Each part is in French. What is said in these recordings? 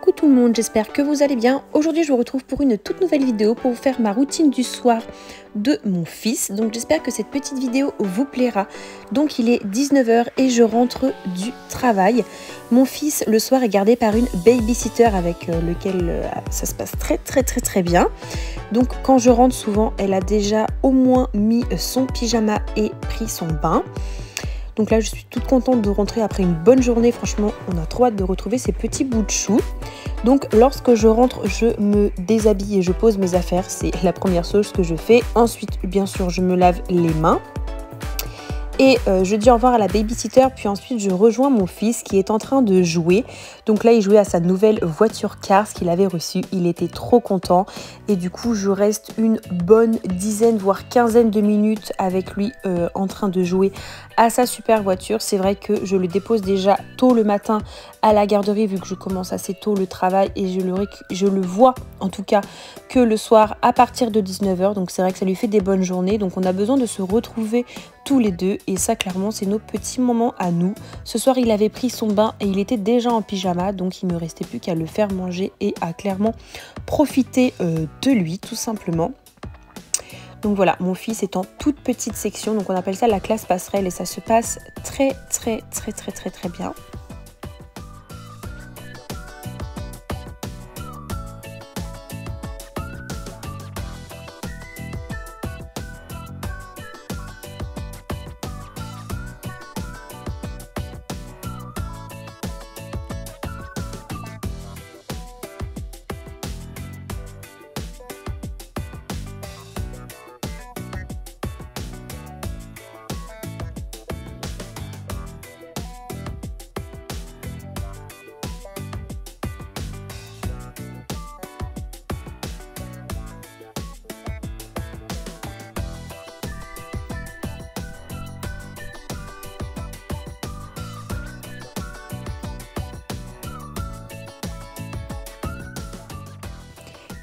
Coucou tout le monde, j'espère que vous allez bien. Aujourd'hui je vous retrouve pour une toute nouvelle vidéo pour vous faire ma routine du soir de mon fils. Donc j'espère que cette petite vidéo vous plaira. Donc il est 19 h et je rentre du travail. Mon fils le soir est gardé par une babysitter avec lequel ça se passe très bien. Donc quand je rentre souvent elle a déjà au moins mis son pyjama et pris son bain. Donc là, je suis toute contente de rentrer après une bonne journée. Franchement, on a trop hâte de retrouver ces petits bouts de chou. Donc lorsque je rentre, je me déshabille et je pose mes affaires. C'est la première chose que je fais. Ensuite, bien sûr, je me lave les mains. Et je dis au revoir à la babysitter, puis ensuite je rejoins mon fils qui est en train de jouer. Donc là, il jouait à sa nouvelle voiture Cars qu'il avait reçue. Il était trop content. Et du coup, je reste une bonne dizaine, voire quinzaine de minutes avec lui en train de jouer à sa super voiture. C'est vrai que je le dépose déjà tôt le matin à la garderie vu que je commence assez tôt le travail. Et je le vois en tout cas que le soir à partir de 19 h. Donc c'est vrai que ça lui fait des bonnes journées. Donc on a besoin de se retrouver tous les deux. Et ça, clairement, c'est nos petits moments à nous. Ce soir, il avait pris son bain et il était déjà en pyjama. Donc, il ne me restait plus qu'à le faire manger et à clairement profiter de lui, tout simplement. Donc voilà, mon fils est en toute petite section. Donc, on appelle ça la classe passerelle et ça se passe très bien.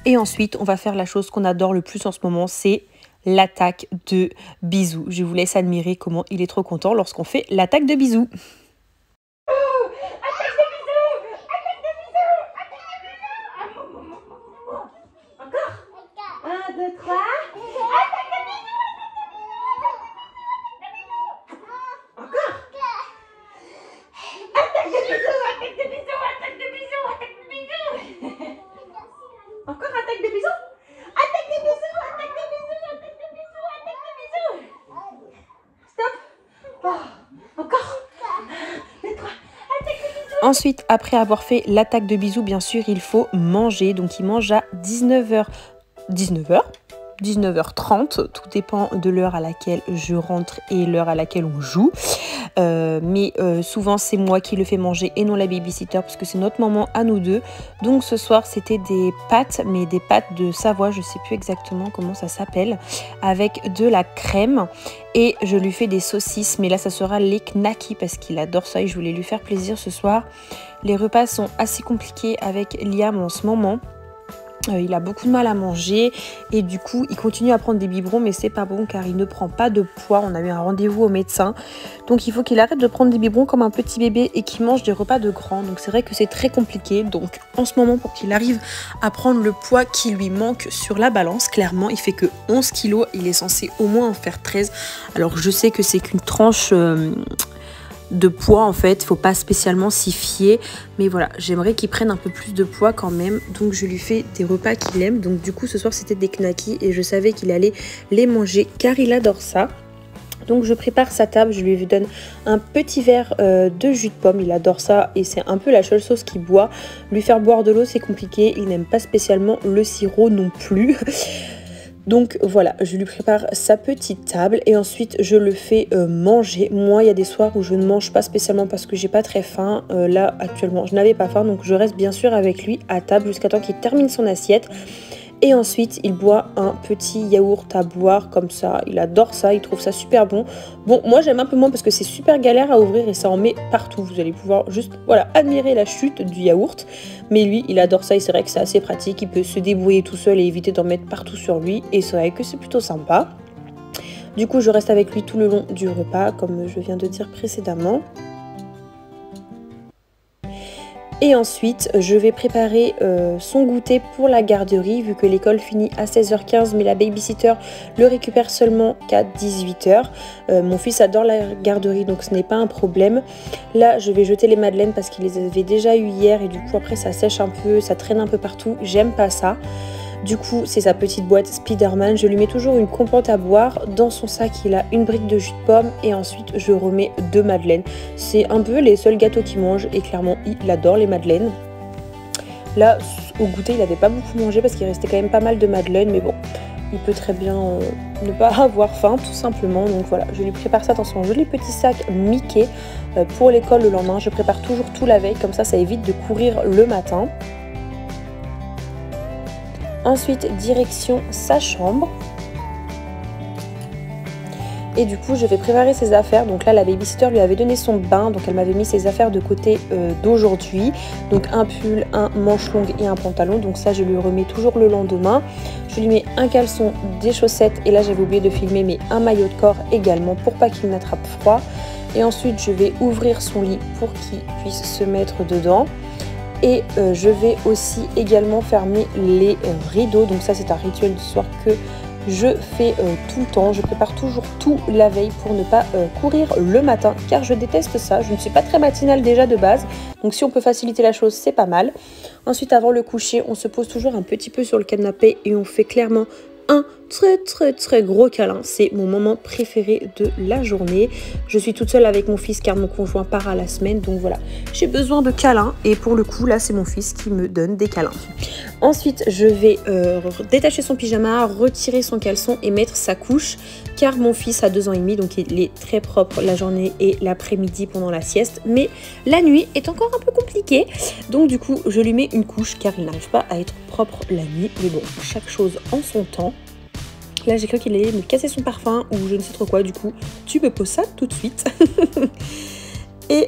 Et ensuite, on va faire la chose qu'on adore le plus en ce moment, c'est l'attaque de bisous. Je vous laisse admirer comment il est trop content lorsqu'on fait l'attaque de bisous. Encore attaque de bisous. Attaque de bisous. Attaque de bisous. Attaque de bisous. Attaque de bisous. Attaque de bisous. Stop. Oh, encore. Les trois. Attaque de bisous. Ensuite, après avoir fait l'attaque de bisous, bien sûr, il faut manger. Donc, il mange à 19 h. 19h30, tout dépend de l'heure à laquelle je rentre et l'heure à laquelle on joue. Mais souvent c'est moi qui le fais manger et non la babysitter parce que c'est notre moment à nous deux. Donc ce soir c'était des pâtes, mais des pâtes de Savoie, je sais plus exactement comment ça s'appelle, avec de la crème. Et je lui fais des saucisses, mais là ça sera les knackis parce qu'il adore ça et je voulais lui faire plaisir ce soir. Les repas sont assez compliqués avec Liam en ce moment. Il a beaucoup de mal à manger et du coup il continue à prendre des biberons mais c'est pas bon car il ne prend pas de poids. On a eu un rendez-vous au médecin donc il faut qu'il arrête de prendre des biberons comme un petit bébé et qu'il mange des repas de grand. Donc c'est vrai que c'est très compliqué. Donc en ce moment pour qu'il arrive à prendre le poids qui lui manque sur la balance, clairement il fait que 11 kilos, il est censé au moins en faire 13. Alors je sais que c'est qu'une tranche de poids en fait, faut pas spécialement s'y fier, mais voilà, j'aimerais qu'il prenne un peu plus de poids quand même, donc je lui fais des repas qu'il aime. Donc du coup ce soir c'était des knackis et je savais qu'il allait les manger car il adore ça. Donc je prépare sa table, je lui donne un petit verre de jus de pomme, il adore ça et c'est un peu la seule sauce qu'il boit. Lui faire boire de l'eau c'est compliqué, il n'aime pas spécialement le sirop non plus. Donc voilà, je lui prépare sa petite table et ensuite je le fais manger. Moi, il y a des soirs où je ne mange pas spécialement parce que j'ai pas très faim. Là, actuellement, je n'avais pas faim, donc je reste bien sûr avec lui à table jusqu'à temps qu'il termine son assiette. Et ensuite, il boit un petit yaourt à boire comme ça. Il adore ça, il trouve ça super bon. Bon, moi, j'aime un peu moins parce que c'est super galère à ouvrir et ça en met partout. Vous allez pouvoir juste, voilà, admirer la chute du yaourt. Mais lui, il adore ça et c'est vrai que c'est assez pratique. Il peut se débrouiller tout seul et éviter d'en mettre partout sur lui. Et c'est vrai que c'est plutôt sympa. Du coup, je reste avec lui tout le long du repas, comme je viens de dire précédemment. Et ensuite, je vais préparer son goûter pour la garderie, vu que l'école finit à 16h15, mais la babysitter le récupère seulement qu'à 18h. Mon fils adore la garderie, donc ce n'est pas un problème. Là, je vais jeter les madeleines parce qu'il les avait déjà eu hier, et du coup, après, ça sèche un peu, ça traîne un peu partout. J'aime pas ça. Du coup, c'est sa petite boîte Spiderman. Je lui mets toujours une compote à boire. Dans son sac, il a une brique de jus de pomme et ensuite, je remets 2 madeleines. C'est un peu les seuls gâteaux qu'il mange et clairement, il adore les madeleines. Là, au goûter, il n'avait pas beaucoup mangé parce qu'il restait quand même pas mal de madeleines. Mais bon, il peut très bien ne pas avoir faim, tout simplement. Donc voilà, je lui prépare ça dans son joli petit sac Mickey pour l'école le lendemain. Je prépare toujours tout la veille, comme ça évite de courir le matin. Ensuite, direction sa chambre. Et du coup, je vais préparer ses affaires. Donc là, la babysitter lui avait donné son bain. Donc elle m'avait mis ses affaires de côté d'aujourd'hui. Donc un pull, un manche longue et un pantalon. Donc ça, je lui remets toujours le lendemain. Je lui mets un caleçon, des chaussettes. Et là, j'avais oublié de filmer, mais un maillot de corps également pour pas qu'il n'attrape froid. Et ensuite, je vais ouvrir son lit pour qu'il puisse se mettre dedans. Et je vais aussi également fermer les rideaux. Donc ça, c'est un rituel du soir que je fais tout le temps. Je prépare toujours tout la veille pour ne pas courir le matin, car je déteste ça. Je ne suis pas très matinale déjà de base. Donc si on peut faciliter la chose, c'est pas mal. Ensuite, avant le coucher, on se pose toujours un petit peu sur le canapé et on fait clairement un très gros câlin. C'est mon moment préféré de la journée. Je suis toute seule avec mon fils car mon conjoint part à la semaine, donc voilà, j'ai besoin de câlins et pour le coup là c'est mon fils qui me donne des câlins. Ensuite je vais détacher son pyjama, retirer son caleçon et mettre sa couche car mon fils a 2 ans et demi, donc il est très propre la journée et l'après-midi pendant la sieste, mais la nuit est encore un peu compliquée, donc du coup je lui mets une couche car il n'arrive pas à être propre la nuit, mais bon, chaque chose en son temps. Là, j'ai cru qu'il allait me casser son parfum ou je ne sais trop quoi. Du coup, tu me poses ça tout de suite. Et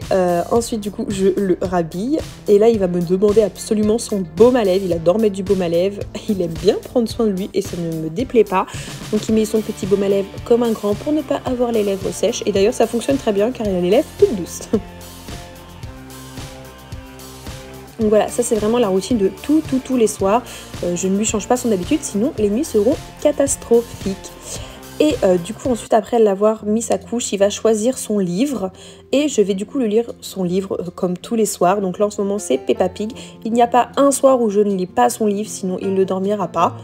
ensuite, du coup, je le rhabille. Et là, il va me demander absolument son baume à lèvres. Il adore mettre du baume à lèvres. Il aime bien prendre soin de lui et ça ne me déplaît pas. Donc, il met son petit baume à lèvres comme un grand pour ne pas avoir les lèvres sèches. Et d'ailleurs, ça fonctionne très bien car il a les lèvres toutes douces. Donc voilà, ça c'est vraiment la routine de tous les soirs. Je ne lui change pas son habitude, sinon les nuits seront catastrophiques. Et du coup ensuite après l'avoir mis sa couche, il va choisir son livre. Et je vais du coup lui lire son livre comme tous les soirs. Donc là en ce moment c'est Peppa Pig. Il n'y a pas un soir où je ne lis pas son livre, sinon il ne dormira pas.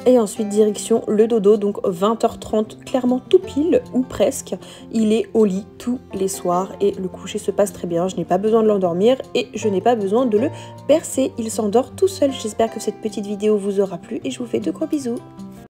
Et ensuite direction le dodo, donc 20h30, clairement tout pile ou presque. Il est au lit tous les soirs et le coucher se passe très bien. Je n'ai pas besoin de l'endormir et je n'ai pas besoin de le bercer. Il s'endort tout seul. J'espère que cette petite vidéo vous aura plu et je vous fais de gros bisous.